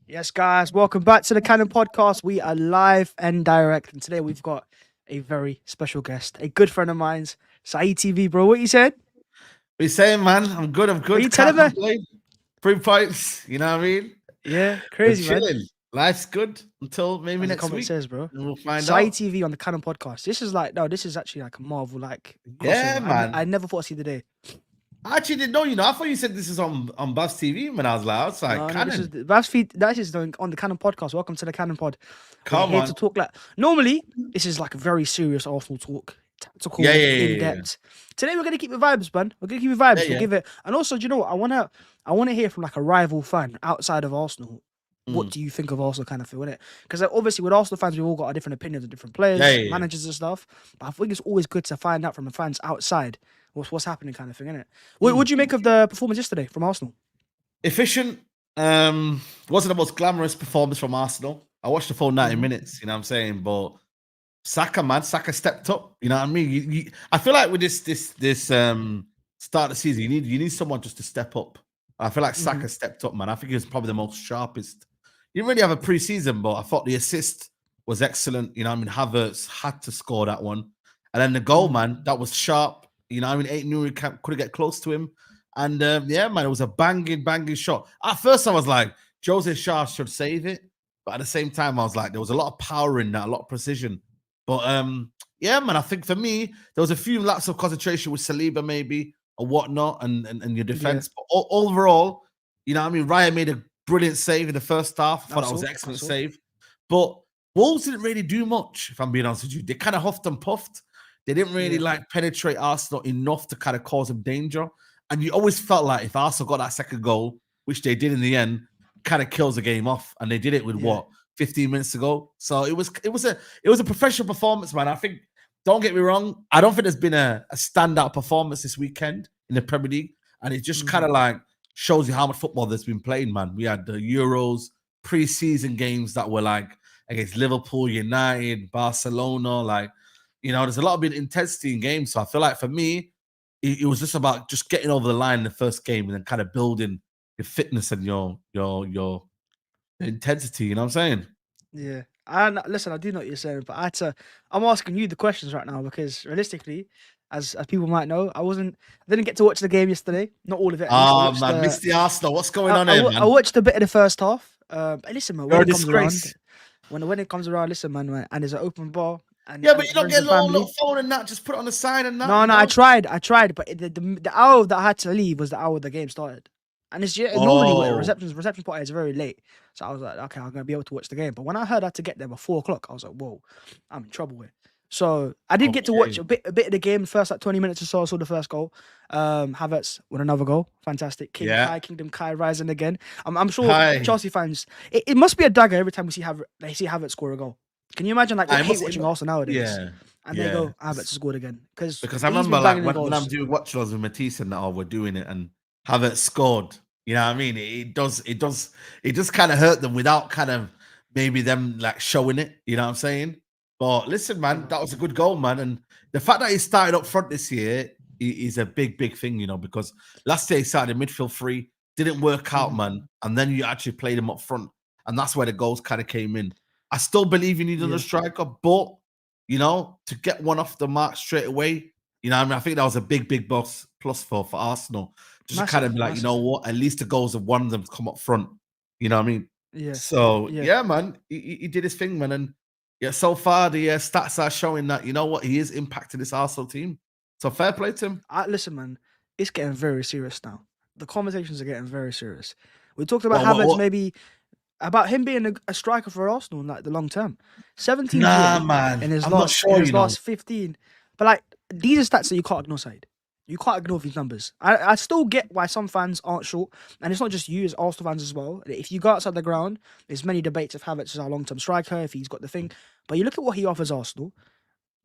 Yes, guys, welcome back to the Cannon Podcast. We are live and direct, and today we've got a very special guest, a good friend of mine's, Saeed TV, bro. What you said? What you saying, man? I'm good. I'm What you good. telling Can't me? complain. 3 points. You know what I mean? Yeah, We're crazy, man. chilling. Life's good until maybe As the next comment week, says, bro. and we'll find Saeed out. TV on the Cannon Podcast. This is like, no, this is actually like a Marvel like Yeah, crossover. I man. never thought I'd see the day. I actually didn't know. I thought you said this is on Buzz TV. When I was like, No, this is Cannon. the Bhavs feed. That is on the Cannon Podcast. Welcome to the Cannon Pod. We're Come here on. to talk like normally. This is like a very serious Arsenal talk, Yeah, tactical, yeah, in yeah, yeah, depth. Today we're gonna keep the vibes, man. We're gonna keep the yeah, vibes. We'll yeah. give it. And also, do you know what? I wanna hear from like a rival fan outside of Arsenal. What Mm. do you think of Arsenal kind of feel, innit? Because obviously with Arsenal fans, we've all got our different opinions of different Yeah, players, yeah, yeah. managers and stuff. But I think it's always good to find out from the fans outside what's happening kind of thing, innit? What Mm. do you make of the performance yesterday from Arsenal? Efficient. Wasn't the most glamorous performance from Arsenal. I watched the full 90 Mhm. minutes. You know what I'm saying, but Saka, man, Saka stepped up. You know what I mean? I feel like with this start of the season, you need someone just to step up. I feel like Mhm. Saka stepped up, man. I think he was probably the most sharpest. He didn't really have a preseason, but I thought the assist was excellent. You know, what I mean, Havertz had to score that one, and then the goal, Mhm. man, that was sharp. You know, what I mean, ain't knew he couldn't get close to him, and yeah, man, it was a banging shot. At first, I was like, Jose Shaw should save it, but at the same time, I was like, there was a lot of power in that, a lot of precision. But yeah, man, I think for me, there was a few laps of concentration with Saliba maybe or whatnot, and your Yeah, defense. But overall, you know what I mean? Ryan made a brilliant save in the first half. I I thought that was saw. an I excellent saw. save. But Wolves didn't really do much, if I'm being honest with you. They kind of huffed and puffed. They didn't really Yeah. like penetrate Arsenal enough to kind of cause them danger. And you always felt like if Arsenal got that second goal, which they did in the end, kind of kills the game off. And they did it with Yeah. what 15 minutes ago. So it was a professional performance, man. I think. Don't get me wrong. I don't think there's been a standout performance this weekend in the Premier League, and it just kind Mhm. of like shows you how much football there's been playing, man. We had the Euros, preseason games that were like against Liverpool, United, Barcelona. Like, there's a lot of bit intensity in games. So I feel like for me, it was just about just getting over the line in the first game and then kind of building your fitness and your intensity. You know what I'm saying? Yeah. And listen, I do know what you're saying, but I'm asking you the questions right now because realistically, as people might know, I didn't get to watch the game yesterday. Not all of it, at least. Ah, man, missed the Arsenal. What's going on here, I man? watched a bit of the first half. But listen, man, when You're a it comes around, disgrace. when it comes around, listen, man, and there's an open bar Yeah, and but it's you don't friends get and a little family. phone and that. Just put it on the side and that, No, you no, know? I tried, but the hour that I had to leave was the hour the game started, and it's normally what Oh, reception party is very late. So I was like, okay, I'm gonna be able to watch the game. But when I heard I had to get there by 4 o'clock, I was like, whoa, I'm in trouble here. So I did get to watch okay. a bit of the game, first like 20 minutes or so. I saw the first goal. Havertz with another goal, fantastic. Yeah. Kingdom Kai rising again. I'm sure Hi. Chelsea fans. It must be a dagger every time they see Havertz score a goal. Can you imagine like they I hate must. watching Arsenal nowadays? Yeah. And they Yeah. go, Havertz scored again because Because I he's remember, been like, banging in when I'm goals. doing watch alongs with Matisse and that, oh, we're doing it and Havertz scored. You know what I mean? It does kind of hurt them without kind of maybe them like showing it. You know what I'm saying? But listen, man, that was a good goal, man. And the fact that he started up front this year is a big thing, because last year he started in midfield free, didn't work out, Mhm. man. And then you actually played him up front, and that's where the goals kind of came in. I still believe you need another Yeah, striker, but to get one off the mark straight away, I mean, I think that was a big plus for Arsenal. Just to kind of massive, be like, you know massive. what, at least the goals of one of them come up front. You know what I mean? Yeah, So yeah. yeah, man, he did his thing, man, and yeah, so far the stats are showing that you know what he is impacting this Arsenal team. So fair play to him. Listen, man, it's getting very serious now. The conversations are getting very serious. We talked about What? Havertz, maybe about him being a striker for Arsenal in like the long term. 17 Nah, goals man, in his I'm not last in sure. his last 15. But like these are stats that you can't ignore, side. You can't ignore these numbers. I still get why some fans aren't sure, and it's not just you, it's Arsenal fans as well. If you go outside the ground, there's many debates if Havertz is our long term striker, if he's got the thing. But you look at what he offers Arsenal.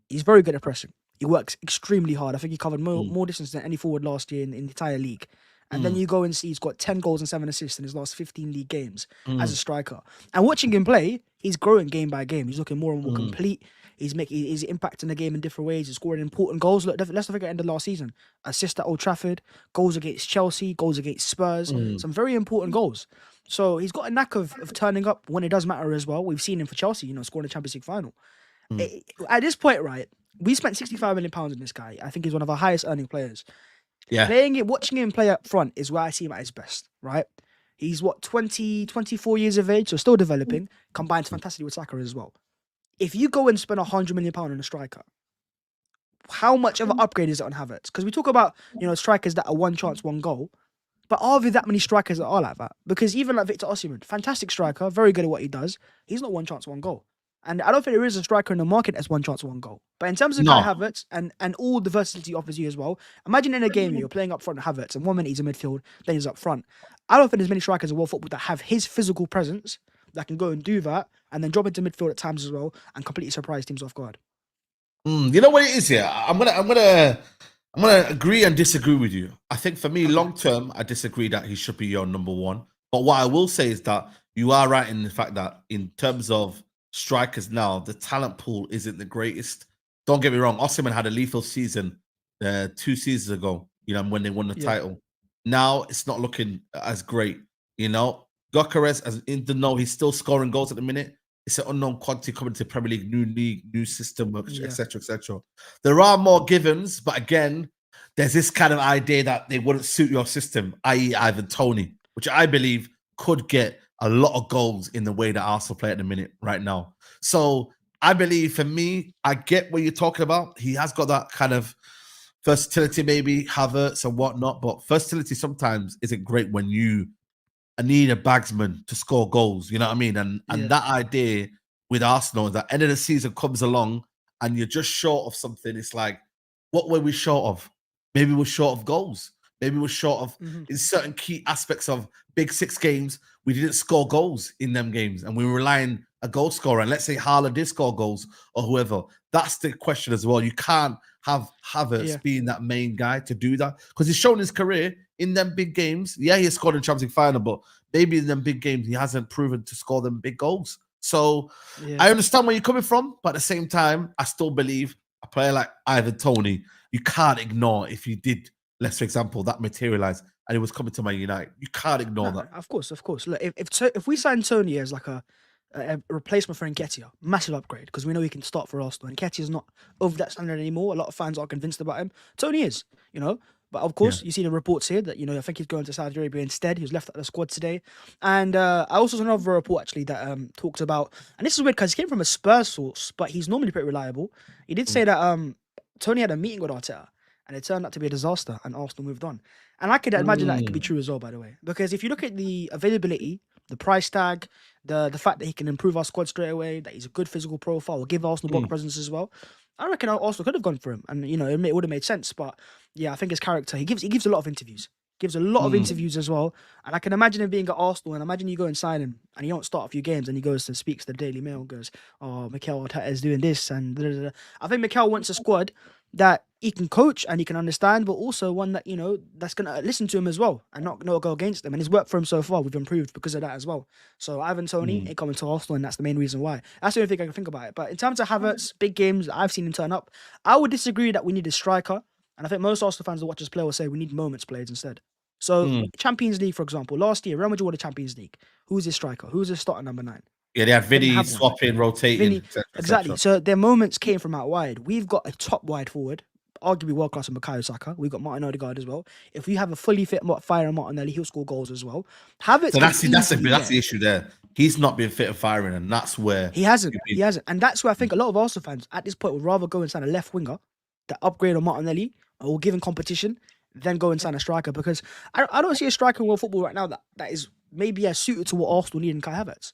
He's very good at pressing. He works extremely hard. I think he covered more, Mm. more distance than any forward last year in the entire league. And then you go and see he's got 10 goals and 7 assists in his last 15 league games as a Mm. striker. And watching him play, he's growing game by game. He's looking more and more complete. He's impacting the game in different ways. He's scoring important goals. Look, let's not forget end of last season. Assist at Old Trafford, goals against Chelsea, goals against Spurs. Some very important goals. So he's got a knack of turning up when it does matter as well. We've seen him for Chelsea, scoring the Champions League final. At this point, right, we spent £65 million on this guy. I think he's one of our highest earning players. Yeah. Watching him play up front is where I see him at his best, right? He's 24 years of age, so still developing, combines fantastically with Saka as well. If you go and spend £100 million on a striker, how much of an upgrade is it on Havertz? Because we talk about, strikers that are one chance, one goal. But are there that many strikers that are like that? Because even like Victor Osimhen, fantastic striker, very good at what he does, he's not one chance, one goal. And I don't think there is a striker in the market that's one chance, one goal. But in terms of Kai Havertz and all the versatility he offers you as well, imagine in a game you're playing up front of Havertz and 1 minute he's in midfield, then he's up front. I don't think there's many strikers in world football that have his physical presence that can go and do that and then drop into midfield at times as well and completely surprise teams off guard. You know what it is here? I'm gonna agree and disagree with you. I think for me, long term, I disagree that he should be your number one. But what I will say is that you are right in the fact that in terms of strikers now, the talent pool isn't the greatest. Don't get me wrong. Osimhen had a lethal season 2 seasons ago, when they won the title. Now it's not looking as great, Gyokeres, as in the know, he's still scoring goals at the minute. It's an unknown quantity coming to Premier League, new system, etc., etc. There are more givens, but again, there's this kind of idea that they wouldn't suit your system, i.e. Ivan Toney, which I believe could get a lot of goals in the way that Arsenal play at the minute right now. So I believe for me, I get what you're talking about. He has got that kind of versatility, maybe Havertz and whatnot, but versatility sometimes isn't great when you need a bagsman to score goals, you know what I mean? And that idea with Arsenal is that end of the season comes along and you're just short of something. It's like, what were we short of? Maybe we're short of goals. Maybe we're short of in certain key aspects of big 6 games. We didn't score goals in them games and we were relying a goal scorer. And let's say Haaland did score goals or whoever. That's the question as well. You can't have Havertz being that main guy to do that because he's shown his career in them big games. Yeah, he scored in Champions League final, but maybe in them big games, he hasn't proven to score them big goals. So I understand where you're coming from, but at the same time, I still believe a player like Ivan Toney, you can't ignore if you did, let's for example, that materialize and it was coming to Man United. You can't ignore that. Of course. Look, if we sign Toney as like a replacement for Nketiah, massive upgrade because we know he can start for Arsenal. Nketiah is not over that standard anymore. A lot of fans are convinced about him. Toney is, But of course, you see the reports here that, I think he's going to Saudi Arabia instead. He was left at the squad today. And I also saw another report actually that talks about, and this is weird because he came from a Spurs source, but he's normally pretty reliable. He did say that Toney had a meeting with Arteta and it turned out to be a disaster and Arsenal moved on. And I could imagine that it could be true as well, by the way. Because if you look at the availability, the price tag, the fact that he can improve our squad straight away, that he's a good physical profile, will give Arsenal block presence as well. I reckon Arsenal could have gone for him, and it would have made sense. But yeah, I think his character, he gives a lot of interviews, as well. And I can imagine him being at Arsenal, and imagine you go and sign him, and he don't start a few games, and he goes to speaks to the Daily Mail, and goes, "Oh, Mikel Arteta is doing this," and blah, blah, blah. I think Mikel wants a squad that he can coach and he can understand, but also one that that's gonna listen to him as well and not go against him. And it's worked for him so far. We've improved because of that as well. So Ivan Toney ain't coming to Arsenal, and that's the main reason why. That's the only thing I can think about it. But in terms of Havertz, big games I've seen him turn up, I would disagree that we need a striker. And I think most Arsenal fans that watch us play will say we need moments played instead. So Champions League, for example, last year Real Madrid won the Champions League. Who's his striker? Who's his starter number 9? Yeah, they had Vinny swapping, rotating. Exactly. So their moments came from out wide. We've got a top wide forward, arguably world class in Bukayo Saka. We've got Martin Odegaard as well. If we have a fully fit Fire and Martinelli, he'll score goals as well. Havertz. So that's the issue there. He's not been fit and firing, and that's where he hasn't. And that's where I think a lot of Arsenal fans at this point would rather go and sign a left winger that upgrade on Martinelli or give him competition than go and sign a striker, because I don't see a striker in world football right now that is maybe as suited to what Arsenal need in Kai Havertz.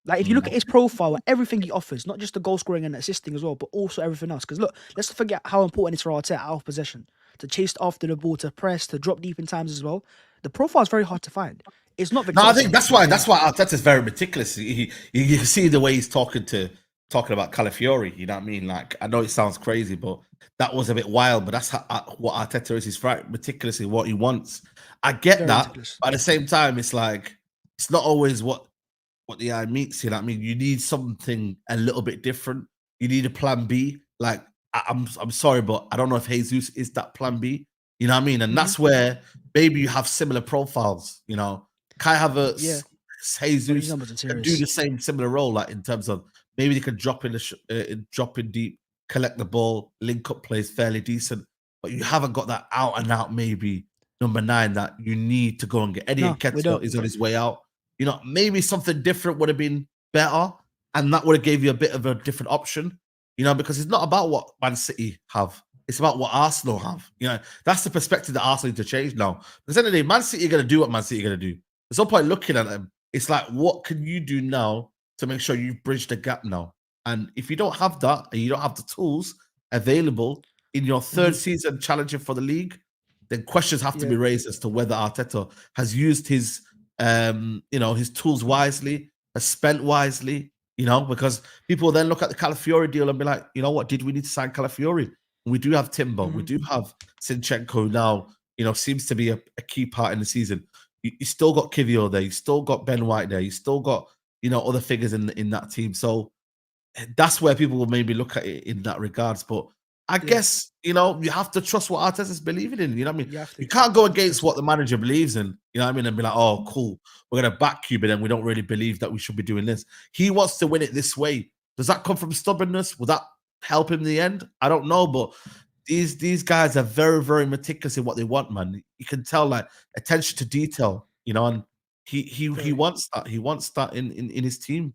Like, if you look at his profile, everything he offers, not just the goal scoring and assisting as well, but also everything else. Because look, let's not forget how important it is for Arteta out of possession, to chase after the ball, to press, to drop deep in times as well. The profile is very hard to find. It's not. No, I think that's why Arteta is very meticulous. You see the way he's talking to talking about Calafiori. You know what I mean? Like, I know it sounds crazy, but that was a bit wild. But that's what Arteta is. He's right, meticulously what he wants. I get Very that, meticulous. but at the same time, it's like it's not always what the eye meets. You know what I mean? You need something a little bit different. You need a plan B. Like, I'm sorry, but I don't know if Jesus is that plan B. You know what I mean? And that's where maybe you have similar profiles. You know, Kai Havertz, Yeah. But these Jesus numbers are can do serious. the same similar role, like in terms of maybe they can drop in drop in deep, collect the ball, link up plays fairly decent, but you haven't got that out and out maybe number 9 that you need to go and get. Eddie No, we Nketiah don't. is on his way out. You know, maybe something different would have been better, and that would have gave you a bit of a different option. You know, because it's not about what Man City have. It's about what Arsenal have. You know, that's the perspective that Arsenal need to change now. Because at the end of the day, Man City are going to do what Man City are going to do. There's no point looking at them. It's like, what can you do now to make sure you've bridged the gap now? And if you don't have that and you don't have the tools available in your third season challenging for the league, then questions have to be raised as to whether Arteta has used his his tools wisely, has spent wisely, because people then look at the Calafiori deal and be like, you know what, did we need to sign Calafiori? We do have Timber, we do have Sinchenko now, seems to be a key part in the season. You still got Kivio there, you still got Ben White there, you still got, other figures in that team. So that's where people will maybe look at it in that regards. But I guess, you have to trust what Arteta's believing in. You know what I mean? You have to. You can't go against what the manager believes in. You know what I mean? And be like, oh, cool, we're going to back you, but then we don't really believe that we should be doing this. He wants to win it this way. Does that come from stubbornness? Will that help him in the end? I don't know, but these guys are very, very meticulous in what they want, man. You can tell, like, attention to detail, and he wants that. He wants that in his team.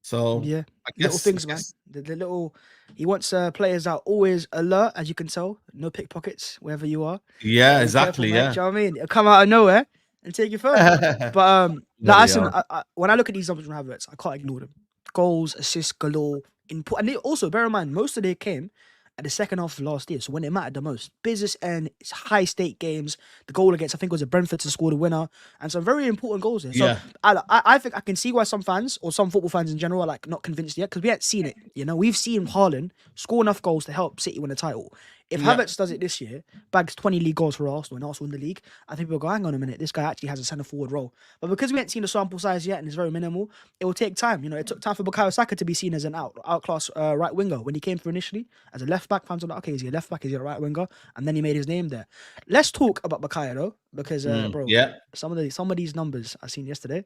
So Yeah, I little guess, things, man. The little. He wants players that are always alert, as you can tell. No pickpockets wherever you are. yeah, Be exactly, careful, man. yeah. Do you know what I mean? It'll come out of nowhere and take your phone. But like, Bloody listen, hell. when I look at these numbers from Havertz, I can't ignore them. Goals, assists galore, input, and they also bear in mind most of them came at the second half of last year. So when it mattered the most, business end, it's high stake games. The goal against, I think, it was a Brentford to score the winner, and some very important goals there. So Yeah. I think I can see why some fans or some football fans in general are like not convinced yet, because we haven't seen it. We've seen Haaland score enough goals to help City win the title. If Havertz does it this year, bags 20 league goals for Arsenal and Arsenal in the league, I think people go, hang on a minute, this guy actually has a centre forward role. But because we haven't seen the sample size yet and it's very minimal, it will take time. It took time for Bukayo Saka to be seen as an outclass right winger when he came through initially as a left back. Fans were like, okay, is he a left back? Is he a right winger? And then he made his name there. Let's talk about Bukayo though, because bro, Yeah. some of these numbers I seen yesterday,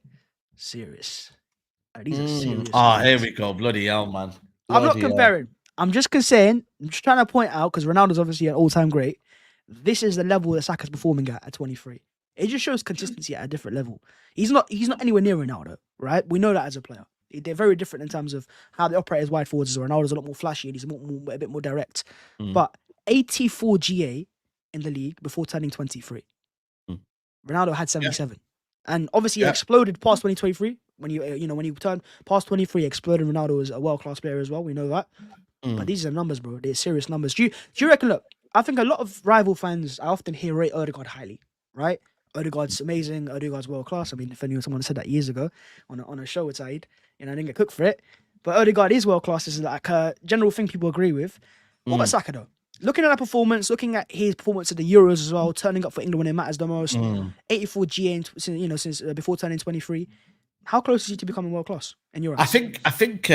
serious. These are serious. Oh, numbers. here we go. Bloody hell, man. I'm not Bloody hell. comparing. I'm just saying, I'm just trying to point out, because Ronaldo's obviously an all-time great. This is the level that Saka's performing at 23. It just shows consistency at a different level. He's not anywhere near Ronaldo, right? We know that as a player. They're very different in terms of how they operate as wide forwards. Ronaldo's a lot more flashy and he's a bit more direct. But 84 GA in the league before turning 23. Ronaldo had 77. And obviously he exploded past 2023. When you turn past 23, exploded. Ronaldo was a world-class player as well. We know that. But these are numbers, bro. They're serious numbers. Do you reckon, look, I think a lot of rival fans, I often hear rate Odegaard highly, right? Odegaard's amazing. Odegaard's world-class. I mean, if someone said that years ago on a show with Said, I didn't get cooked for it. But Odegaard is world-class. This is like a general thing people agree with. What about Saka, though? Looking at that performance, looking at his performance at the Euros as well, turning up for England when it matters the most, 84 GA since before turning 23. How close is he to becoming world-class in your eyes? I think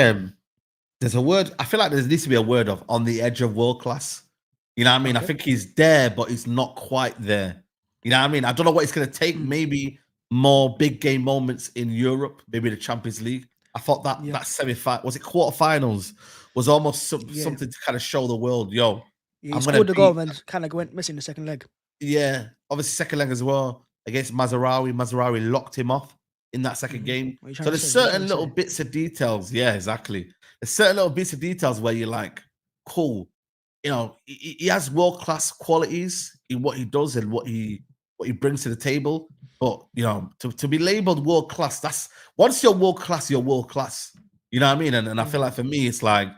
there's a word. I feel like there needs to be a word of on the edge of world class. You know what I mean? Okay. I think he's there, but he's not quite there. You know what I mean? I don't know what it's going to take. Maybe more big game moments in Europe, maybe the Champions League. I thought that semi-final, was it quarterfinals, was almost something to kind of show the world, yo. Yeah, he scored the goal and kind of went missing the second leg. Yeah, obviously second leg as well against Mazraoui. Mazraoui locked him off in that second game. So there's certain little bits of details. Yeah, exactly. There's certain little bits of details where you're like, cool. He has world-class qualities in what he does and what he brings to the table. But, to be labeled world-class, that's once you're world-class, you're world-class. You know what I mean? And I feel like for me, it's like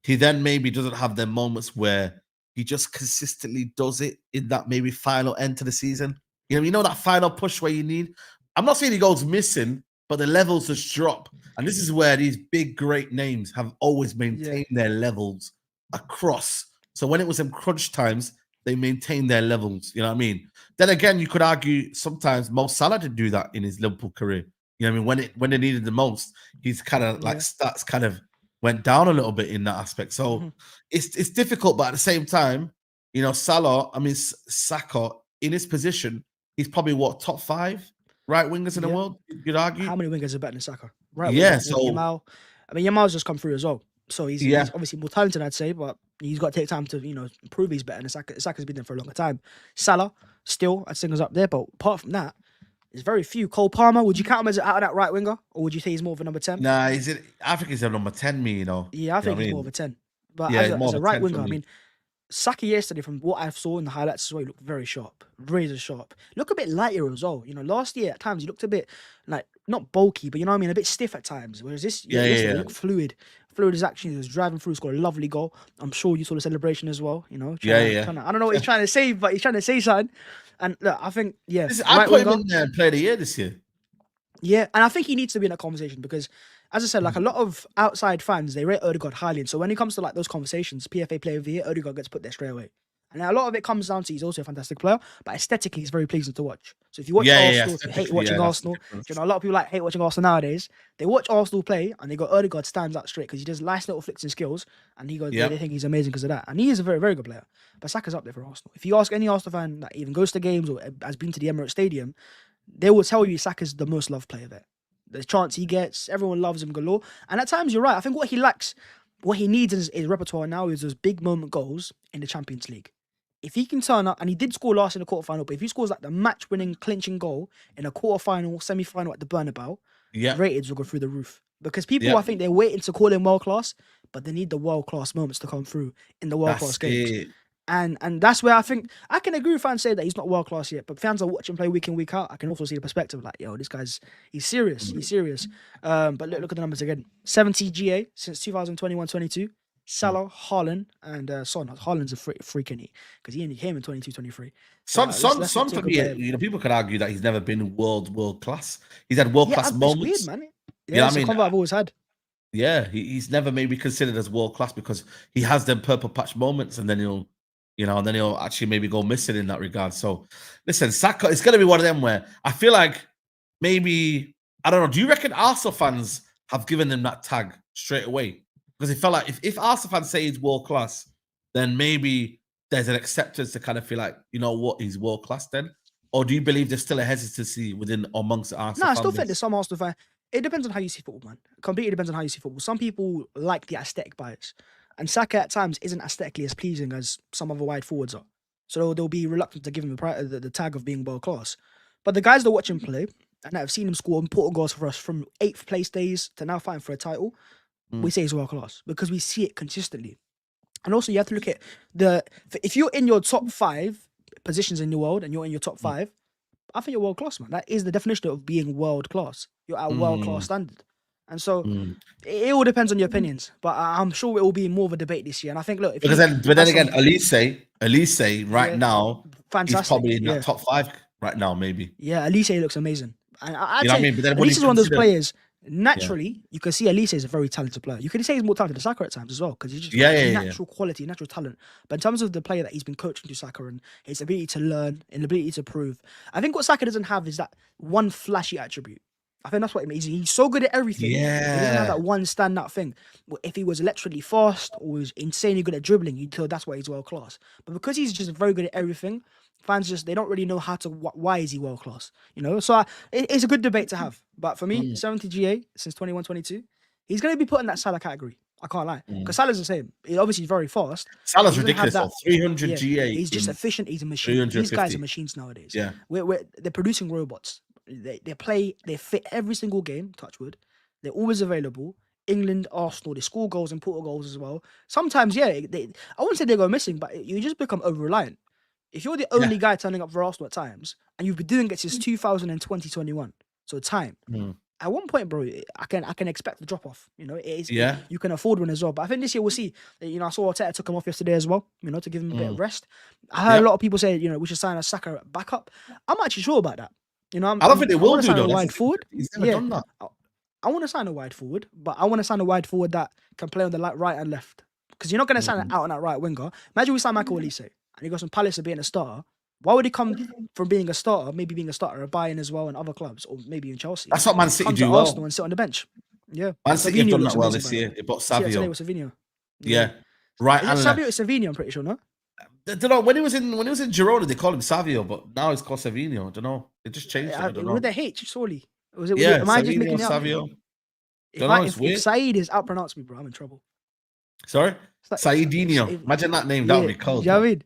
he then maybe doesn't have the moments where he just consistently does it in that maybe final end to the season. You know that final push where you need. I'm not saying he goes missing, but the levels just drop. And this is where these big, great names have always Yeah. maintained their levels across. So when it was in crunch times, they maintained their levels. You know what I mean? Then again, you could argue sometimes Mo Salah did do that in his Liverpool career. You know what I mean? When they needed the most, he's kind of like Yeah. stats kind of went down a little bit in that aspect. So Mhm. it's difficult, but at the same time, you know, Saka in his position, he's probably what, top 5 right wingers in the Yeah. world, you'd argue. How many wingers are better than Saka? Right Yeah, winger. What, so Yamal? I mean, Yamal's just come through as well. So he's yeah, obviously more talented, I'd say, but he's got to take time to, prove he's better than Saka. Saka's been there for a longer time. Salah, still, I'd say is up there, but apart from that, there's very few. Cole Palmer, would you count him as out of that right winger? Or would you say he's more of a number 10? nah, I think he's a number 10, me, you know. Yeah, I You know think what I he's more mean? of a 10. But Yeah, as he's more a of a right 10 for winger, I me. mean, Saka yesterday, from what I saw in the highlights as well, he looked very sharp, razor sharp. Look a bit lighter as well. Last year at times he looked a bit like not bulky, but you know what I mean, a bit stiff at times. Whereas yesterday he looked fluid. Fluid is actually, he was driving through, scored a lovely goal. I'm sure you saw the celebration as well. I don't know what he's trying to say, but he's trying to say something. And look, I think I right put him winger. in there and player of the year this year. Yeah, and I think he needs to be in that conversation because, as I said, like a lot of outside fans, they rate Odegaard highly. And so when it comes to like those conversations, PFA player of the year, Odegaard gets put there straight away. And a lot of it comes down to he's also a fantastic player, but aesthetically he's very pleasing to watch. So if you watch Arsenal, if you hate watching Arsenal, a lot of people hate watching Arsenal nowadays. They watch Arsenal play and they go, Odegaard stands out straight because he does nice little flicks and skills, and he goes, they think he's amazing because of that. And he is a very, very good player. But Saka's up there for Arsenal. If you ask any Arsenal fan that even goes to games or has been to the Emirates Stadium, they will tell you Saka's the most loved player there. The chance he gets, everyone loves him galore. And at times, you're right. I think what he lacks, what he needs in his repertoire now is those big moment goals in the Champions League. If he can turn up, and he did score last in the quarterfinal, but if he scores like the match-winning, clinching goal in a quarterfinal, semi-final at the Bernabeu, ratings will go through the roof. Because people, I think, they're waiting to call him world-class, but they need the world-class moments to come through in the world-class games. And that's where I think I can agree with fans say that he's not world class yet, but fans are watching play week in, week out. I can also see the perspective like, this guy's he's serious. He's serious. But look at the numbers again. 70 GA since 2021-22. Salah, Haaland, and Son. Haaland's a freaking because he only came in 22-23. Son for me, people could argue that he's never been world class. He's had world class moments. It's weird, man. Yeah, it's a convo I've always had. Yeah, he's never maybe considered as world class because he has them purple patch moments, and then he'll actually maybe go missing in that regard. So, listen, Saka, it's going to be one of them where I feel like maybe, I don't know, do you reckon Arsenal fans have given him that tag straight away? Because it felt like if Arsenal fans say he's world class, then maybe there's an acceptance to kind of feel like, you know what, he's world class then? Or do you believe there's still a hesitancy amongst the Arsenal fans? No, I still think there's some Arsenal fans. It depends on how you see football, man. It completely depends on how you see football. Some people like the aesthetic bias. And Saka at times isn't aesthetically as pleasing as some other wide forwards are. So they'll be reluctant to give him the tag of being world class. But the guys that watch him play and that have seen him score important goals for us from 8th place days to now fighting for a title, we say he's world class because we see it consistently. And also you have to look at if you're in your top 5 positions in the world and you're in your top 5, I think you're world class, man. That is the definition of being world class. You're at a world class standard. And so it all depends on your opinions, but I'm sure it will be more of a debate this year. And I think, look, but then again, Elise right now, fantastic. He's probably in that top 5 right now, maybe. Yeah, Elise looks amazing. And I'd say But then Elise is one of those players. Naturally, you can see Elise is a very talented player. You can say he's more talented than Saka at times as well because he's just natural quality, natural talent. But in terms of the player that he's been coaching to Saka and his ability to learn and ability to prove, I think what Saka doesn't have is that one flashy attribute. I think that's what it means. He's so good at everything. Yeah. He doesn't have that one standout thing. If he was electrically fast or was insanely good at dribbling, you'd tell that's why he's world class. But because he's just very good at everything, fans they don't really know why is he world class. So it's a good debate to have. But for me, 70 GA since 21-22, he's going to be put in that Salah category. I can't lie. Because Salah's the same. He obviously very fast. Salah's ridiculous. 300 GA. He's just efficient. He's a machine. These guys are machines nowadays. Yeah. They're producing robots. They fit every single game, touch wood. They're always available. England, Arsenal, they score goals and put goals as well. Sometimes, I wouldn't say they go missing, but you just become over-reliant. If you're the only guy turning up for Arsenal at times, and you've been doing it since 2020-21, so time. At one point, bro, I can expect the drop-off. It is, you can afford one as well. But I think this year we'll see. I saw Arteta took him off yesterday as well, to give him a bit of rest. I heard a lot of people say, we should sign a Saka backup. I'm actually sure about that. I don't think they will do though. Wide forward. He's never done that. I want to sign a wide forward, but I want to sign a wide forward that can play on the right and left. Because you're not going to sign an out and out right winger. Imagine we sign Michael Olise and he goes from Palace to being a starter. Why would he come from being a starter, maybe being a starter at Bayern as well and other clubs, or maybe in Chelsea? That's what Man City Come do to well. Arsenal and sit on the bench. Yeah. Man City have Savino done looks that well amazing, this by the year. way. They bought See, I tell you Savio. with Savino. Yeah. Right Is and it left. Savio or Savino? I'm pretty sure, no? I don't know. When he was in Girona, they called him Savio, but now it's called Savino. I don't know. They just changed it. I don't know. With the H, surely. Was it? Yeah, Am I just making Savino, it up? Savio. Don't know. It's weird. If Saeed is outpronounced me, bro, I'm in trouble. Sorry, It's like, Saidinho. Imagine that name. yeah, That would be cold. you know what I mean?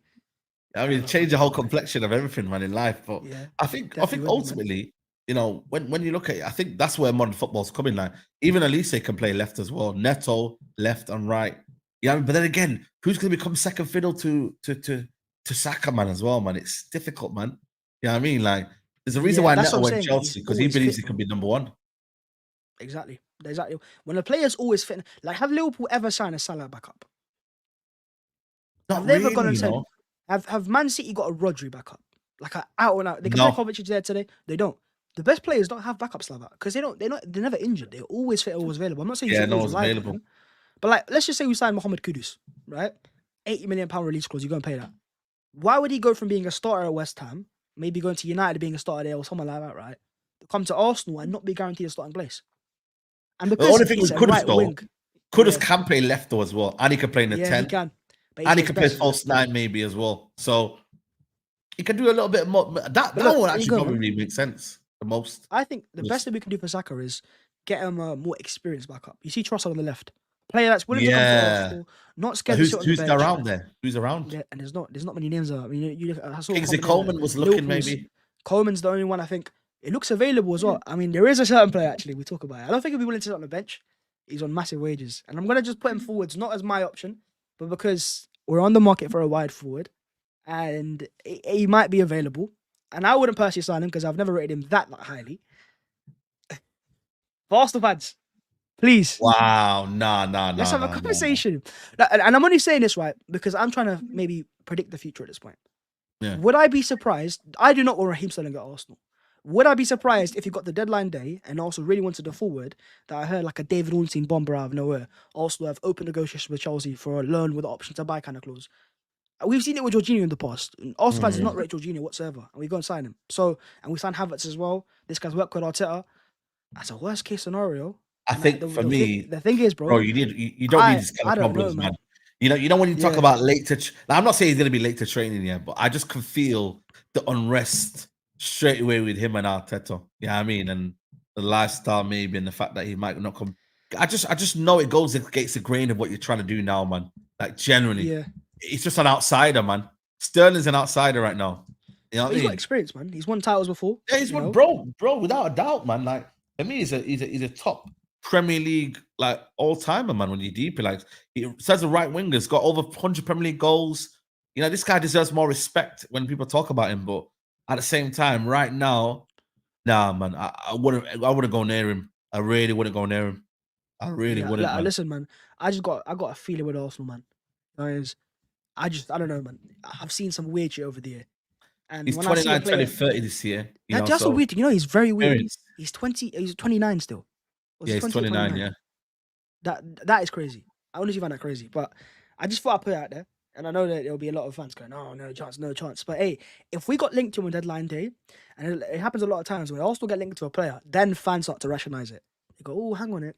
I mean, change the whole complexion of everything, man, in life. But Yeah, I think definitely would be, ultimately, you know, when you look at it, I think that's where modern football's coming. Like even Elise can play left as well. Neto left and right. Yeah, but then again, who's going to become second fiddle to Saka, man, as well, man? It's difficult, man. You know what I mean? Like, there's a reason why that's Neto what I'm went saying. Chelsea, because he He's believes fit, he can bro. be number one. Exactly. When a player's always fit, like have Liverpool ever signed a Salah backup? Not Have they ever really, gone and you said, know. have Man City got a Rodri backup? Like a out and out. They can No. play Kovacic there today. They don't. The best players don't have backups like that because they're never injured. They're always fit, always available. I'm not saying Yeah, he's no always one's reliable, available. man. But like, let's just say we sign Mohamed Kudus, right? £80 million release clause. You're going to pay that. Why would he go from being a starter at West Ham, maybe going to United being a starter there or something like that, right? To come to Arsenal and not be guaranteed a starting place. And The because only thing it's with a Kudus, right though, wing, Kudus can play left though as well, and he can play in the 10. he can. But And he his can play best is false left. 9 maybe as well. So he can do a little bit more. That look, one there you actually go, probably man. makes sense the most. I think the best thing we can do for Saka is get him a more experienced backup. You see Trossard on the left. Player that's willing to come to Arsenal, not But scared to sit on the who's bench. around there? Who's around? Yeah, and there's not many names there. I mean, I saw Kingsley comment there, Coleman was looking Liverpool's- maybe. Coleman's the only one I think it looks available as well. I mean, there is a certain player actually we talk about it. I don't think he'll be willing to sit on the bench. He's on massive wages, and I'm gonna just put him forwards not as my option, but because we're on the market for a wide forward, and he might be available. And I wouldn't personally sign him because I've never rated him that highly. For Arsenal fans, please. Wow, nah. Let's have a conversation. And I'm only saying this, right, because I'm trying to maybe predict the future at this point. Yeah. Would I be surprised? I do not want Raheem Sterling at Arsenal. Would I be surprised if he got the deadline day and also really wanted a forward that I heard like a David Ornstein bomber out of nowhere? Arsenal have open negotiations with Chelsea for a loan with the option to buy kind of clause. We've seen it with Jorginho in the past. Arsenal fans did not rate Jorginho whatsoever, and we go and sign him. So, and we signed Havertz as well. This guy's worked with Arteta. That's a worst case scenario. I think for me, the thing is, bro, you don't need this kind of I don't problems, know, man. man. You know when you talk about late to. I'm not saying he's gonna be late to training yet, but I just can feel the unrest straight away with him and Arteta. Yeah, I mean, and the lifestyle maybe, and the fact that he might not come. I just know it goes against the grain of what you're trying to do now, man. Like generally, he's just an outsider, man. Sterling's an outsider right now. You know what I mean? He's got experience, man. He's won titles before. Yeah, he's won, bro, without a doubt, man. Like for me, he's a top Premier League like all timer, man. When you deep, like he says the right winger's got over 100 Premier League goals. You know, this guy deserves more respect when people talk about him. But at the same time, right now, nah, man, I wouldn't go near him. I really wouldn't go near him. I really wouldn't. Man. Listen, man, I got a feeling with Arsenal, man. Guys, I don't know, man. I've seen some weird shit over the year. And he's when 29, 30 this year. That's a weird thing. You know, he's very weird. Experience. He's 29 still. Yeah, he's 29, yeah. That is crazy. I honestly find that crazy. But I just thought I'd put it out there. And I know that there'll be a lot of fans going, oh, no chance. But hey, if we got linked to him on deadline day, and it happens a lot of times when Arsenal get linked to a player, then fans start to rationalize it. They go, oh, hang on, it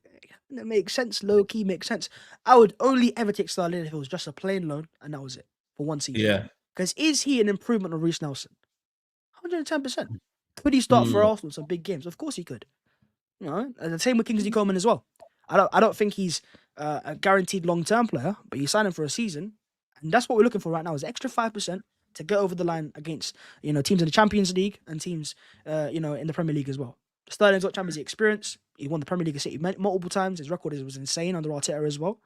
makes sense, low key makes sense. I would only ever take Sterling if it was just a plain loan, and that was it for one season. Yeah. Because is he an improvement on Reece Nelson? 110%. Could he start for Arsenal in some big games? Of course he could. You know, and the same with Kingsley Coleman as well. I don't think he's a guaranteed long-term player, but you sign him for a season, and that's what we're looking for right now is extra 5% to get over the line against teams in the Champions League and teams in the Premier League as well. Sterling's got Champions League experience. He won the Premier League at City multiple times. His record was insane under Arteta as well.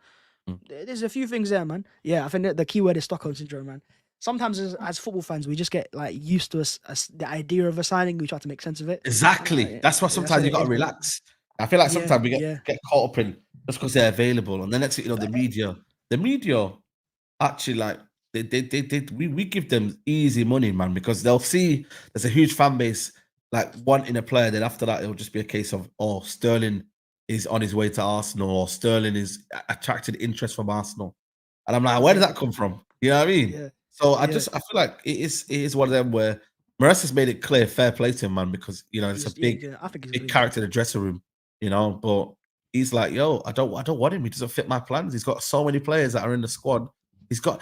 There's a few things there, man. Yeah, I think that the key word is Stockholm syndrome, man. Sometimes as football fans, we just get like used to the idea of a signing. We try to make sense of it. Exactly. That's why sometimes you got to relax. I feel like sometimes we get caught up in just because they're available, and then next thing you know, the media actually like we give them easy money, man, because they'll see there's a huge fan base like wanting a player. Then after that, it'll just be a case of Sterling is on his way to Arsenal, or Sterling is attracted interest from Arsenal. And I'm like, where did Yeah, that come from? You know what I mean? yeah, So I yeah. feel like it is one of them where Maresca's made it clear, fair play to him, man, because it's a I think he's big brilliant. character in the dressing room, but he's like, yo, I don't want him. He doesn't fit my plans. He's got so many players that are in the squad. He's got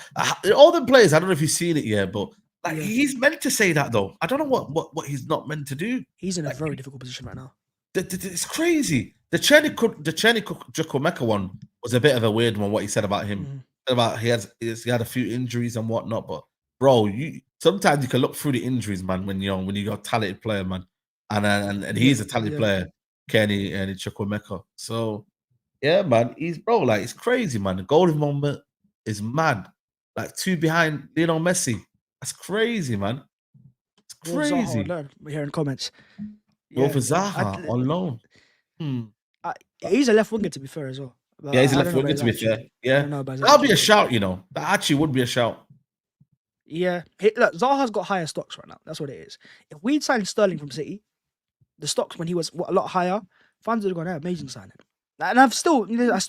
all the players. I don't know if you've seen it yet, but like Yeah. he's meant to say that though. I don't know what he's not meant to do. He's in a Like, very difficult position right now. it's crazy. The Cherny Jukomeka one was a bit of a weird one. What he said about him, Mhm. about he had a few injuries and whatnot. But bro, sometimes you can look through the injuries, man. When you're a talented player, man, and he's a talented player, Kenny and Chukwemeka. So yeah, man, it's crazy, man. The golden moment is mad. Like 2 behind Lionel Messi. That's crazy, man. It's Well, Zaha, crazy. we're hearing comments. Go Yeah, for Zaha on loan. Hmm. he's a left winger to be fair as well. But Yeah, he's a I left don't know about winger his to be attitude. fair. I Yeah, don't know about his that'll be a attitude. shout. That actually would be a shout. Yeah, look, Zaha's got higher stocks right now. That's what it is. If we'd signed Sterling from City, the stocks when he was a lot higher, fans would have gone, "Hey, amazing signing." And I still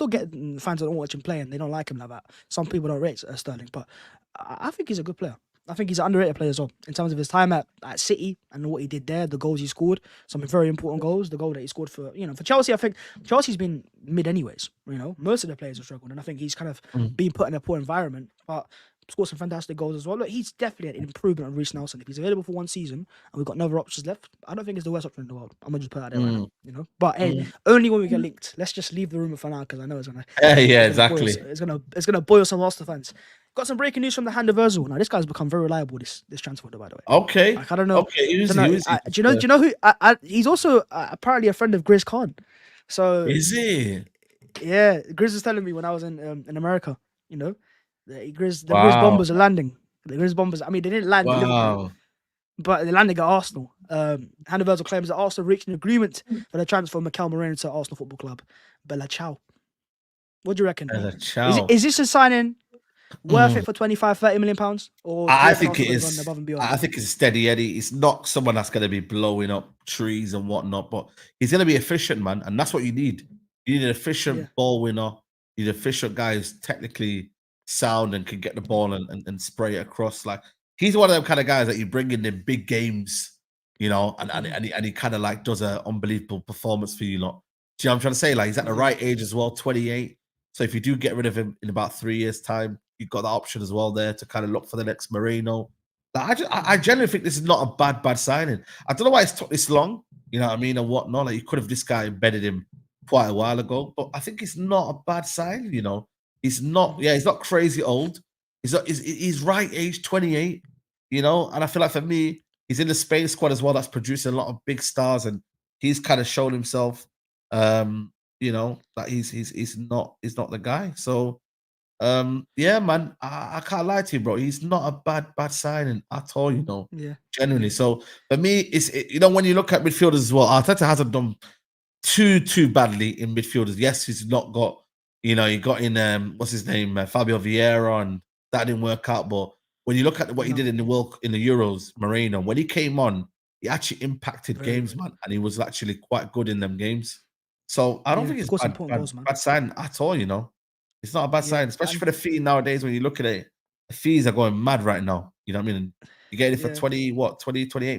get fans that don't watch him play and they don't like him like that. Some people don't rate Sterling, but I think he's a good player. I think he's an underrated player as well in terms of his time at City and what he did there, the goals he scored, some very important goals. The goal that he scored for Chelsea, I think Chelsea's been mid anyways. Most of the players have struggled, and I think he's kind of been put in a poor environment, but scored some fantastic goals as well. Look, he's definitely an improvement on Reece Nelson. If he's available for one season and we've got no other options left, I don't think it's the worst option in the world. I'm gonna just put that there right now. But hey, only when we get linked. Let's just leave the rumor for now because I know it's gonna. Yeah, It's gonna boil exactly. it's gonna boil some Arsenal fans. Got some breaking news from the hand of Ozil. Now this guy's become very reliable. This transfer window, by the way. Okay. Like I don't know. Okay. I don't know. Who is he? Do you know who? He's also apparently a friend of Grizz Khan. So Is he? yeah, Grizz was telling me when I was in America. The Grizz Wow. bombers are landing. The Grizz bombers. I mean, they didn't land in Liverpool, Wow. but they landed at Arsenal. Hand of Ozil claims that Arsenal reached an agreement for the transfer of Mikel Merino to Arsenal Football Club. Bella ciao. What do you reckon? Is this a signing worth it for 25-30 million pounds? Or do you I reckon think it Arsenal gone is. above and beyond? I think it's steady Eddie. It's not someone that's going to be blowing up trees and whatnot, but he's going to be efficient, man, and that's what you need. You need an efficient ball winner. You need an efficient guy who's technically sound and can get the ball and spray it across. Like he's one of them kind of guys that you bring in big games, and he kind of like does an unbelievable performance for you lot. Do you know what I'm trying to say? Like he's at the right age as well, 28. So if you do get rid of him in about 3 years' time, you've got that option as well there to kind of look for the next Merino. Like I genuinely think this is not a bad signing. I don't know why it's took this long, you know what I mean, and whatnot. Like you could have this guy embedded him quite a while ago, but I think it's not a bad sign. He's not. Yeah, he's not crazy old. He's right age, 28. And I feel like for me, he's in the Spain squad as well. That's producing a lot of big stars, and he's kind of shown himself. That he's not the guy. So yeah, man, I can't lie to you, bro. He's not a bad signing at all, Yeah. genuinely. So for me, when you look at midfielders as well, Arteta hasn't done too badly in midfielders. Yes, he's not got, he got in what's his name, Fabio Vieira, and that didn't work out. But when you look at what he did in the Euros, Merino, when he came on, he actually impacted games, man, and he was actually quite good in them games. So I don't think it's bad sign at all. It's not a bad sign, especially for the fee nowadays. When you look at it, the fees are going mad right now. You know what I mean? You get it for 28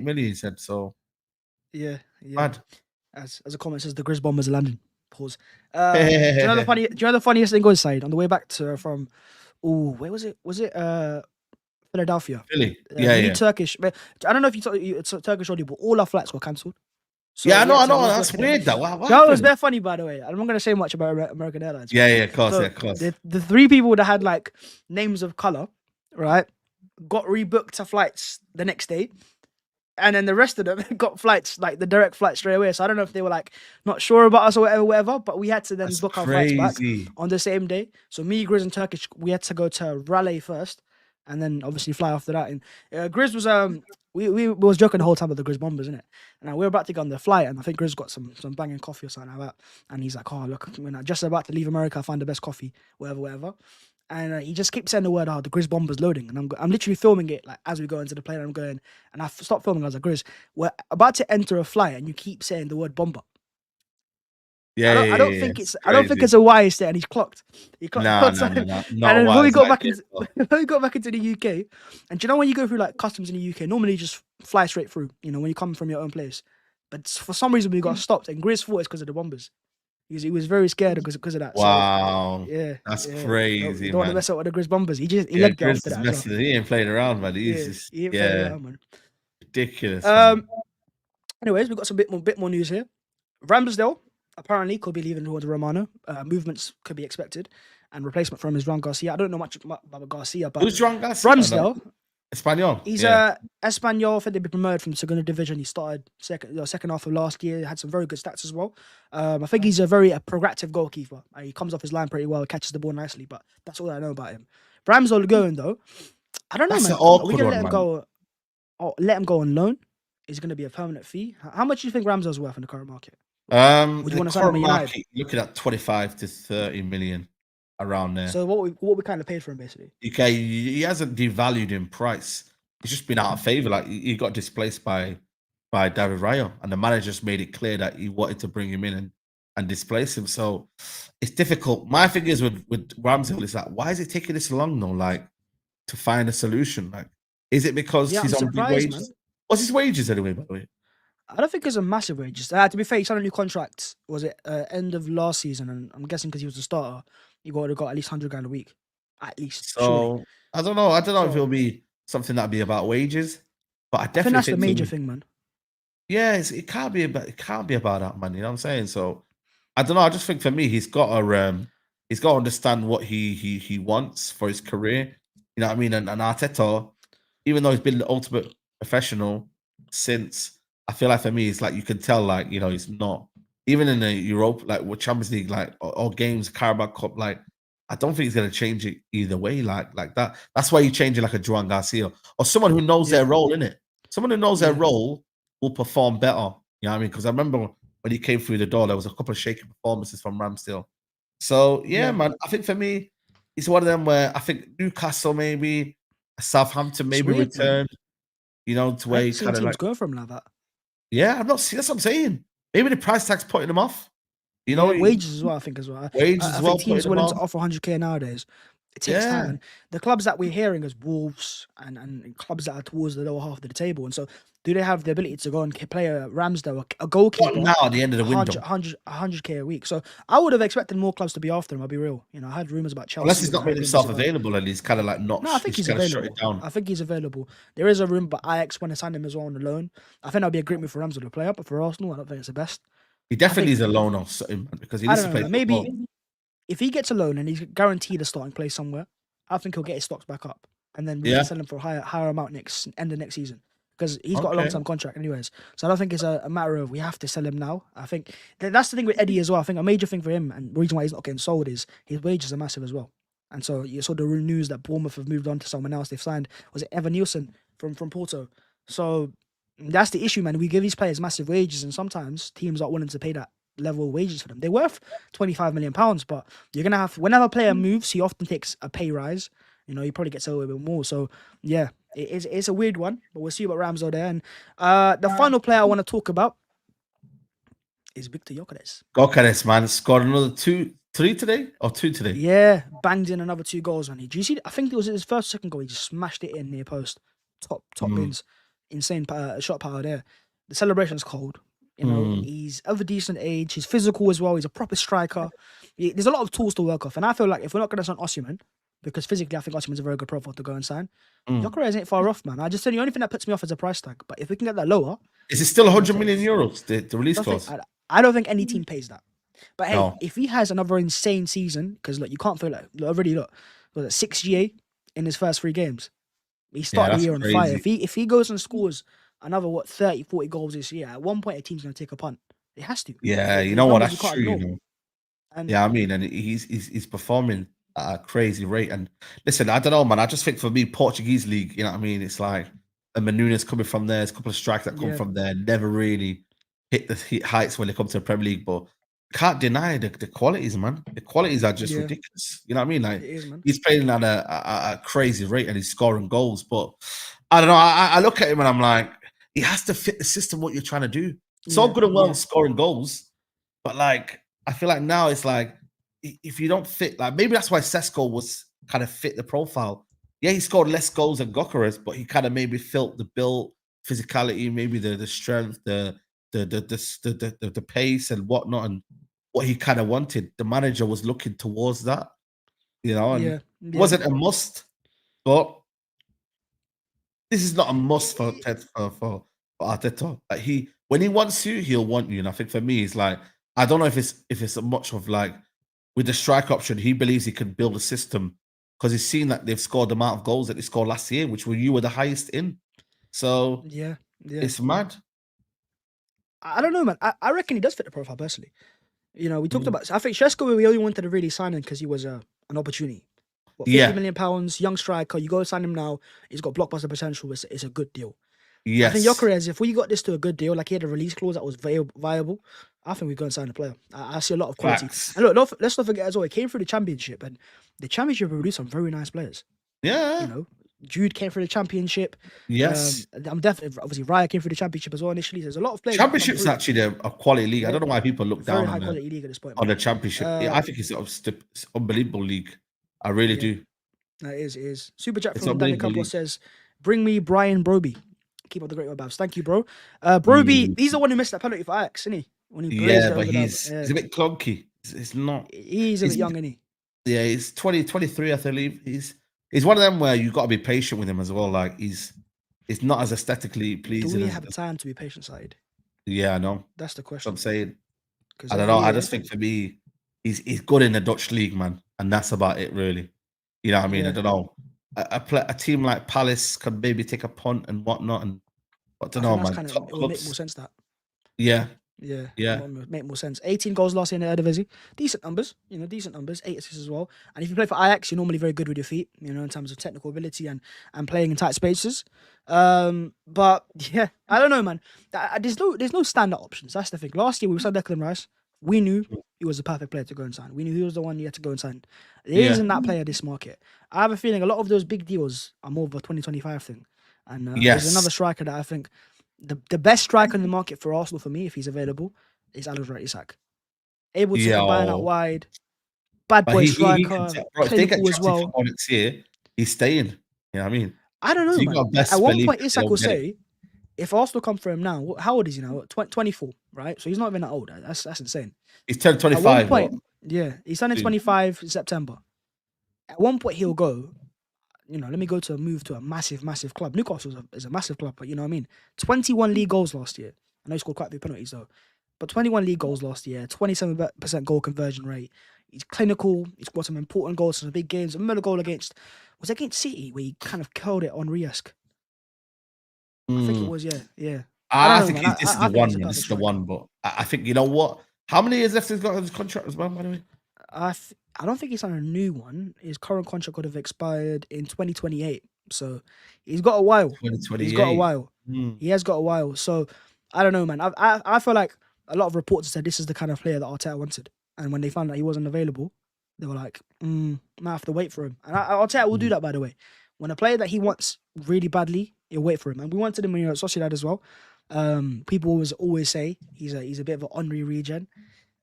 million, he said. So yeah. mad. As a comment says, the Grizz bombers are landing. Pause. Do you know the funniest thing goes side on the way back from? Oh, where was it? Was it Philadelphia? Philly. Yeah. Turkish. I don't know if it's Turkish audio, but all our flights got cancelled. So I know. That's weird. That was very funny, by the way. I'm not going to say much about American Airlines. Yeah, of course. The 3 people that had like names of color, right, got rebooked to flights the next day. And then the rest of them got flights, like the direct flight straight away. So I don't know if they were like not sure about us or whatever, but we had to then book our flights back on the same day. So me, Grizz, and Turkish, we had to go to Raleigh first, and then obviously fly after that. And Grizz was we was joking the whole time about the Grizz bombers, innit? And we were about to go on the flight, and I think Grizz got some banging coffee or something like that. And he's like, "Oh look, when I'm just about to leave America, I found the best coffee, whatever." And he just keeps saying the word, "Oh, the Grizz bomber's loading," and I'm literally filming it like as we go into the plane. And I'm going, and I stopped filming. I was like, "Grizz, we're about to enter a flight, and you keep saying the word bomber." I don't think It's I don't think crazy. it's a wise there, and he's clocked. He clocked No, one no, no, time. no. And Not then when we wise got like back this. into when we got back into the UK, and do you know when you go through like customs in the UK, normally you just fly straight through. You know when you come from your own place, but for some reason we got stopped, and Grizz thought it's because of the bombers. He was very scared because of that. So Wow. yeah, That's yeah. You crazy, don't want to man. mess up with the Grizz bombers. He Yeah, legged it Grizz after is that as well. messing. He ain't playing around, man. He's Yeah, just, he ain't playing yeah, around, man. ridiculous, man. Um. Anyways, we got some bit more news here. Ramsdale apparently could be leaving towards Romano. Movements could be expected, and replacement for him is Ron Garcia. I don't know much about Garcia, but Who's John Garcia? No, Ramsdale, Espanol. he's Yeah. Espanyol. I think they've been promoted from Segunda Division. He started second half of last year. Had some very good stats as well. I think he's a very progressive goalkeeper. He comes off his line pretty well, catches the ball nicely. But that's all I know about him. Ramsdale going though, I don't know, That's man. an Are we awkward gonna one, let him man. go? Or let him go on loan? Is it going to be a permanent fee? How much do you think Ramsdale's worth in the current market? Would you In the want to sign him current at United? market, looking at 25 to 30 million around there. So what we kind of paid for him basically? UK, he hasn't devalued in price. He's just been out of favor. Like he got displaced by David Raya, and the manager just made it clear that he wanted to bring him in and displace him. So it's difficult. My thing is with Ramsdale is like, why is it taking this long though? Like to find a solution. Like, is it because Yeah, I'm he's on big surprised, wages? man. What's his wages anyway, by the way? I don't think it's a massive wages. To be fair, he signed a new contract. Was it end of last season? And I'm guessing because he was a starter, he got at least $100 a week, at least. Surely. So I don't know. I don't know if So it'll be something that'd be about wages, but I I think definitely that's the think major thing, man. yeah, it can't be about that, man. You know what I'm saying? So I don't know. I just think for me, he's got to understand what he wants for his career. You know what I mean? And Arteta, even though he's been the ultimate professional since, I feel like for me, it's like you can tell, like he's not even in the Europe, like with Champions League, like or games, Carabao Cup, like. I don't think he's gonna change it either way, like that. That's why you change it like a Juan Garcia or someone who knows Yeah, their role in it. Someone who knows their yeah, role will perform better. You know what I mean? Because I remember when he came through the door, there was a couple of shaky performances from Ramsdale. So yeah, yeah. man, I think for me, it's one of them where I think Newcastle maybe, Southampton It's maybe weird, man. return, to I where ain't you seen kind of teams like, go from like that. yeah, I'm not seeing that's what I'm saying. Maybe the price tag's putting them off. Yeah, wages as well. I think as well. Wages I as think well teams putting them willing to off. offer 100K nowadays. It takes time, Yeah. and the clubs that we're hearing is Wolves and clubs that are towards the lower half of the table. And so, do they have the ability to go and play a Ramsdale, a Not goalkeeper, now at the end of the window. 100K a week? So I would have expected more clubs to be after him. I'll be real. I heard rumors about Unless Chelsea he's and not made hoping himself as well. available and he's kind of like not, No, I think he's he's kind of shut it available. down. I think he's available. There is a room, but Ajax want to sign him as well on the loan. I think that'd be a great move for Ramsdale to play up, but for Arsenal, I don't think it's the best. He I definitely think needs a loan or something, man, because he I needs don't to know, play man. football. Maybe if he gets a loan and he's guaranteed a starting place somewhere, I think he'll get his stocks back up, and then we Yeah. can sell him for a higher amount end of next season because he's got a Okay. long term contract anyways. So I don't think it's a matter of we have to sell him now. I think that's the thing with Eddie as well. I think a major thing for him and the reason why he's not getting sold is his wages are massive as well. And so you saw the news that Bournemouth have moved on to someone else. They've signed, was it Evan Nielsen from Porto? So that's the issue, man. We give these players massive wages, and sometimes teams aren't willing to pay that level of wages for them. They're worth £25 million, but you're gonna have whenever a player moves, he often takes a pay rise. He probably gets a little bit more. So yeah, it's a weird one, but we'll see about Ramsdale there. And the final player I want to talk about is Victor Gyokeres. Gyokeres, man, scored another 3 today or 2 today. Yeah, banged in another 2 goals, man. Do you see? I think it was his first, second goal. He just smashed it in near post, top bins, insane shot power there. The celebration's cold. He's of a decent age. He's physical as well. He's a proper striker. There's a lot of tools to work off, and I feel like if we're not going to sign Osimhen, because physically I think Osimhen's a very good profile to go and sign, Gyokeres ain't far off, man. I just tell you, the only thing that puts me off is a price tag. But if we can get that lower, Is it still 100 million euros, the release clause? I don't think any team pays that. But hey, No. if he has another insane season, because look, you can't feel like already was it 6 GA in his first 3 games? He started the that's year on crazy. fire. If he goes and scores another 30, 40 goals this year, at one point a team's gonna take a punt. It has to. Yeah, you His know what? numbers That's you can't true. ignore. And Yeah, I mean, and he's performing at a crazy rate. And listen, I don't know, man. I just think for me, Portuguese league, you know what I mean? It's like a Nunes coming from there. There's a couple of strikes that come Yeah. from there. Never really hit the heights when they come to the Premier League, but can't deny the qualities, man. The qualities are just Yeah. ridiculous. You know what I mean? Like it is, man. he's playing at a crazy rate and he's scoring goals. But I don't know. I look at him and I'm like, he has to fit the system. What you're trying to do. It's all good and well scoring goals, but like I feel like now it's like if you don't fit, like maybe that's why Sesko was kind of fit the profile. Yeah, he scored less goals than Gyokeres, but he kind of maybe felt the build, physicality, maybe the strength, the pace and whatnot, and what he kind of wanted. The manager was looking towards that, and Yeah, it yeah, wasn't a must, but this is not a must for for Arteta. Like when he wants you, he'll want you. And I think for me, it's like I don't know if it's much of like with the strike option, he believes he can build a system because he's seen that they've scored the amount of goals that they scored last year, which you were the highest in. So yeah. it's mad. I don't know, man. I reckon he does fit the profile personally. We talked Mm. about. I think Shesko, we only wanted to really sign him because he was an opportunity. What, 50 Yeah. million pounds, young striker. You go sign him now. He's got blockbuster potential. It's a good deal. I think Yes. Gyokeres, if we got this to a good deal, like he had a release clause that was viable, I think we go and sign a player. I see a lot of quality. Facts. And look, let's not forget as well, he came through the championship, and the championship produced some very nice players. Yeah. Jude came through the championship. Yes. I'm definitely obviously Raya came through the championship as well initially. There's a lot of players. Championship's actually a quality league. I don't know why people look Very down high on quality league at this point. on the championship. I think it's an unbelievable league. I really do. It is. Super chat It's from Daniel unbelievable Campos league. says, "Bring me Brian Broby. Keep up the great work, Bhavs. Thank you, bro. Broby, he's the one who missed that penalty for Ajax, isn't he? When he blazed Yeah, but over he's a bit clunky. It's not. He's a bit young, isn't he? Yeah, he's 23, I believe. He's one of them where you got to be patient with him as well. Like he's not as aesthetically pleasing. Do we as have time to be patient side? Yeah, I know. That's the That's question. what I'm saying. 'Cause I don't know. I just think for me, he's good in the Dutch league, man, and that's about it, really. You know what I mean? I don't know. A team like Palace could maybe take a punt and whatnot, and I don't know, man. Top it would make more clubs. sense that. Yeah, Yeah, yeah. make more sense. 18 goals last year in the Eredivisie. Decent numbers, decent numbers. 8 assists as well. And if you play for Ajax, you're normally very good with your feet, in terms of technical ability and playing in tight spaces. But yeah, I don't know, man. There's no standout options. That's the thing. Last year we signed Declan Rice. We knew he was the perfect player to go and sign. We knew he was the one you had to go and sign. There isn't that player this market. I have a feeling a lot of those big deals are more of a 2025 thing. And there's another striker that I think the best striker in the market for Arsenal for me, if he's available, is Isak. Able to combine out wide, bad boy striker, if they get clinical as well. for next year, he's staying. You know what I mean? I don't know, man. At one point, Isak will say, if Arsenal come for him now, how old is he now? 24, right? So he's not even that old. That's insane. He's turned 25. At one point, he's turning 25 in September. At one point, he'll go, let me move to a massive, massive club. Newcastle is a massive club, but you know what I mean? 21 league goals last year. I know he scored quite a few penalties though. But 21 league goals last year, 27% goal conversion rate. He's clinical. He's got some important goals in the big games. I remember the goal against City where he kind of curled it on Riesque. I think it was, yeah. I think this is the one. This is the one. But I think, you know what? How many years left he's got on his contract as well, by the way? I don't think he's on a new one. His current contract would have expired in 2028. So he's got a while. 2028. He's got a while. He has got a while. So I don't know, man. I feel like a lot of reports said this is the kind of player that Arteta wanted. And when they found out he wasn't available, they were like, might have to wait for him. And Arteta will do that, by the way. When a player that he wants really badly, he'll wait for him. And we wanted him when he was at Sociedad as well. People always say he's a bit of an Henry regen.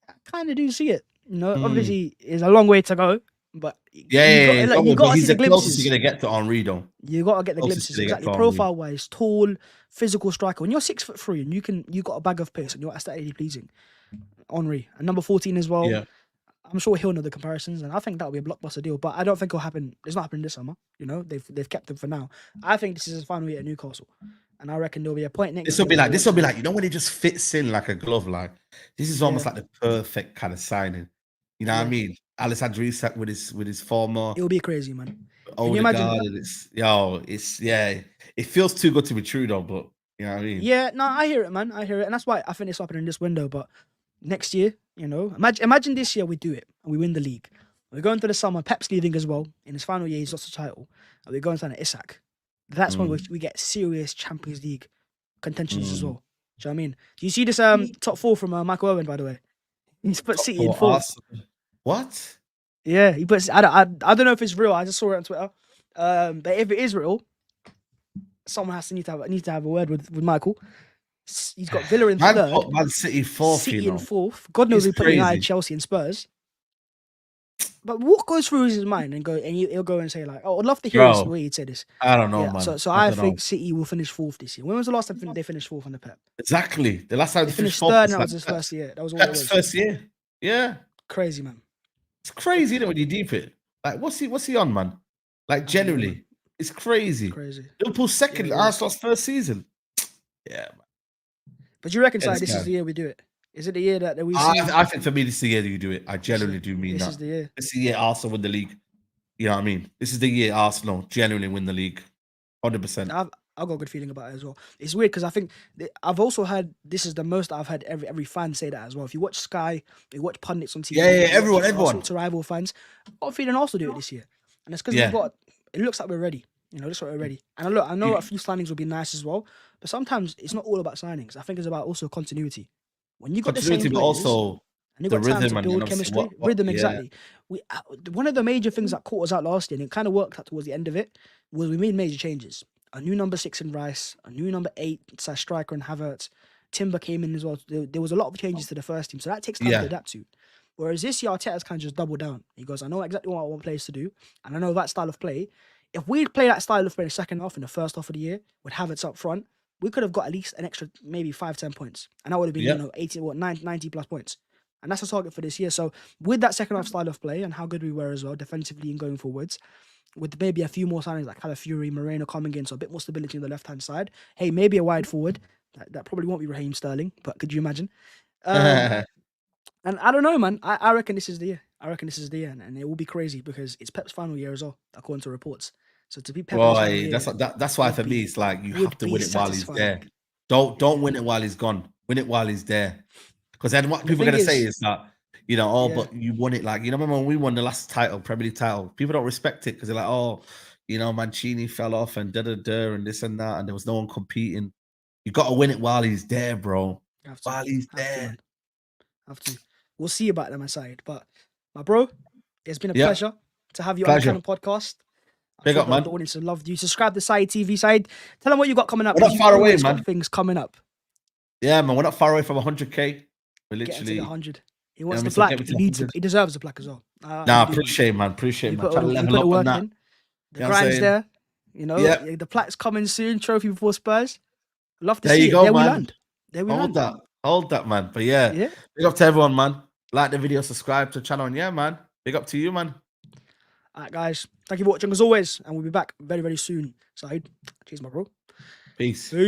I kind of do see it. Obviously, it's a long way to go. But you got to see the closest you're going to get to Henry, though. You got to get the glimpses. Exactly. Profile-wise, tall, physical striker. When you're 6'3" and you got a bag of pace and you're aesthetically pleasing, Henry. And number 14 as well. Yeah. I'm sure he'll know the comparisons, and I think that'll be a blockbuster deal. But I don't think it'll happen. It's not happening this summer. They've kept him for now. I think this is his final year at Newcastle, and I reckon there'll be a point next. This will be like when he just fits in like a glove. Like this is almost like the perfect kind of signing. You know what I mean? Alessandro Isak with his former. It'll be crazy, man. Can you imagine? It feels too good to be true though. But you know what I mean? Yeah, no, I hear it, man. I hear it, and that's why I think it's happening in this window. But next year, imagine this year we do it and we win the league. We're going to the summer. Pep's leaving as well. In his final year, he's lost the title, and we're going to sign Isak. That's when we get serious Champions League contentions as well. Do you know what I mean? Do you see this top four from Michael Owen, by the way? He's put City in fourth. What? Yeah, he puts. I don't know if it's real. I just saw it on Twitter. But if it is real, someone need to have a word with Michael. He's got Villa in Man third, put Man City fourth, City you know. in fourth. God knows It's we put United, crazy. Chelsea, and Spurs. But what goes through his mind and he'll go and say like, "Oh, I'd love to hear this Bro, way he'd say this." I don't know, Yeah. man. So I I don't know. think City will finish fourth this year. When was the last time they finished fourth on the Pep? Exactly. The last time They they finished finished fourth third, was and that like was his first year. That was all it Pep's was. first year. Yeah. Crazy, man. It's crazy, isn't it, when you deep it? Like, what's he on, man? Like, I don't know, generally, man. it's crazy. Crazy. Liverpool's second, Yeah, it is. Arsenal's first season. Yeah, man. But do you reckon, Yeah, Si, this is the year we do it? Is it the year that we see? I think for me, this is the year that you do it. I genuinely do mean This that. is the year. This is the year Arsenal win the league. You know what I mean? This is the year Arsenal genuinely win the league. 100%. I've got a good feeling about it as well. It's weird because I think I've also heard this is the most I've had every fan say that as well. If you watch Sky, you watch pundits on TV, Yeah, you everyone. talk to rival fans. I've got a feeling Arsenal do it this year, and it's because Yeah. we've got. It looks like we're ready. You know, looks like we're ready. And look, I know You- a few signings will be nice as well, but sometimes it's not all about signings. I think it's about also continuity. When you got the Continuity, same but players, also and you the got time rhythm to and build obviously chemistry, what- rhythm yeah. exactly. We one of the major things that caught us out last year, and it kind of worked out towards the end of it, was we made major changes. A new number 6 in Rice, a new number 8 striker in Havertz. Timber came in as well. There was a lot of changes to the first team, so that takes time Yeah. to adapt to. Whereas this year, Arteta's kind of just doubled down. He goes, I know exactly what I want players to do, and I know that style of play. If we'd play that style of play in the second half, in the first half of the year, with Havertz up front, we could have got at least an extra maybe 5-10 points. And that would have been, Yep. 90 plus points. And that's the target for this year. So with that second half style of play and how good we were as well, defensively and going forwards, with maybe a few more signings like Calafiori, Merino coming in, so a bit more stability on the left-hand side. Hey, maybe a wide forward. That probably won't be Raheem Sterling, but could you imagine? And I don't know, man. I reckon this is the year. I reckon this is the year, and it will be crazy because it's Pep's final year as well, according to reports. So to be Pep in his final Boy, year, that's why would for me be- it's like you would have to be win it while he's there. satisfying. Don't win it while he's gone. Win it while he's there. Because then what The people are thing gonna say is- is that, oh, Yeah. but you won it. Like, remember when we won the last title, Premier League title? People don't respect it because they're like, oh, Mancini fell off and and this and that, and there was no one competing. You got to win it while he's there, bro. Have to. While he's Have to, there. man. Have to. We'll see about that, my side. But my bro, it's been a Yeah. pleasure to have you on the Pleasure. Cannon podcast. Big sure up, man. The audience will love you. Subscribe to Side TV side. Tell them what you got coming up. We're not 'cause far you've away, always got man. things coming up. Yeah, man. We're not far away from 100K. We're Get into literally. the 100. He wants Yeah, the so plaque. get me to He needs it. 100. He deserves the plaque as well. Nah, You do, man. appreciate, man. Appreciate, You man. put, Try to you level put the up on work that. in. The You know what I'm grind's saying? there. Yeah. The plaque's coming soon. Trophy before Spurs. Love to There see you it. go, There we man. land. There we land. Hold that, man. But yeah, Yeah. big up to everyone, man. Like the video, subscribe to the channel, and yeah, man. Big up to you, man. All right, guys. Thank you for watching as always, and we'll be back very, very soon. Side. Cheers, my bro. Peace.